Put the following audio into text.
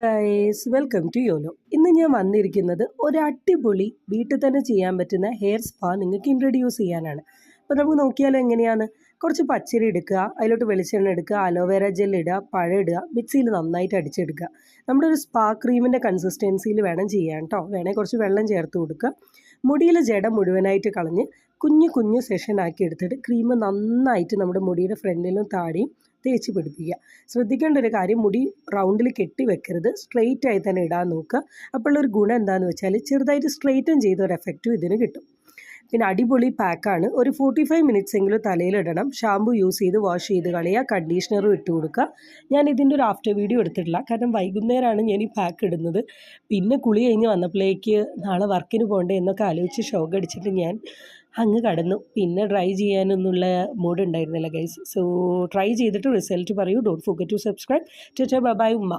Guys welcome to Yolo. ഇന്ന് ഞാൻ വന്നിരിക്കുന്നത് ഒരു അടിപൊളി വീട്ടിൽ തന്നെ ചെയ്യാൻ പറ്റുന്ന ഹെയർ സ്പാ നിങ്ങൾക്ക് ഇൻട്രൊഡ്യൂസ് ചെയ്യാനാണ്. അപ്പോൾ നമുക്ക് നോക്കിയാലോ എങ്ങനെയാണ്. കുറച്ച് പച്ചരി എടുക്കുക, അതിലോട്ട് വെളിച്ചെണ്ണ എടുക്കുക, അലോവേര ജെൽ ഇടുക, പഴം ഇടുക, മിക്സിയിൽ നന്നായിട്ട് അടിച്ചെടുക്കുക. നമ്മുടെ ഒരു സ്പാ ക്രീമിൻ്റെ കൺസിസ്റ്റൻസിയിൽ വേണം ചെയ്യാൻ കേട്ടോ. വേണേൽ കുറച്ച് വെള്ളം ചേർത്ത് കൊടുക്കുക. മുടിയിലെ ജട മുഴുവനായിട്ട് കളഞ്ഞ് കുഞ്ഞു കുഞ്ഞു സെഷനാക്കി എടുത്തിട്ട് ക്രീം നന്നായിട്ട് നമ്മുടെ മുടിയുടെ ഫ്രണ്ടിലും താടിയും തേച്ച് പിടിപ്പിക്കുക. ശ്രദ്ധിക്കേണ്ട ഒരു കാര്യം, മുടി റൗണ്ടിൽ കെട്ടി വെക്കരുത്, സ്ട്രെയിറ്റ് ആയി തന്നെ ഇടാൻ നോക്കുക. അപ്പോഴുള്ളൊരു ഗുണം എന്താണെന്ന് വെച്ചാൽ ചെറുതായിട്ട് സ്ട്രെയിറ്റൻ ചെയ്ത ഒരു എഫക്റ്റും ഇതിന് കിട്ടും. പിന്നെ അടിപൊളി പാക്കാണ്. ഒരു 45 മിനിറ്റ്സ് എങ്കിലും തലയിലിടണം. ഷാമ്പു യൂസ് ചെയ്ത് വാഷ് ചെയ്ത് കളയുക, കണ്ടീഷണറും ഇട്ട് കൊടുക്കുക. ഞാൻ ഇതിൻ്റെ ഒരു ആഫ്റ്റർ വീഡിയോ എടുത്തിട്ടില്ല, കാരണം വൈകുന്നേരമാണ് ഞാൻ ഈ പാക്ക് ഇടുന്നത്. പിന്നെ കുളി കഴിഞ്ഞ് വന്നപ്പോഴേക്ക് നാളെ വർക്കിന് പോകണ്ടേ എന്നൊക്കെ ആലോചിച്ച് ഷോക്ക് അടിച്ചിട്ട് ഞാൻ അങ്ങ് കടന്നു. പിന്നെ ട്രൈ ചെയ്യാനൊന്നുള്ള മൂഡ് ഉണ്ടായിരുന്നില്ല ഗൈസ്. സോ ട്രൈ ചെയ്തിട്ട് റിസൾട്ട് പറയൂ. Don't forget to subscribe. Bye bye ഉമ്മ.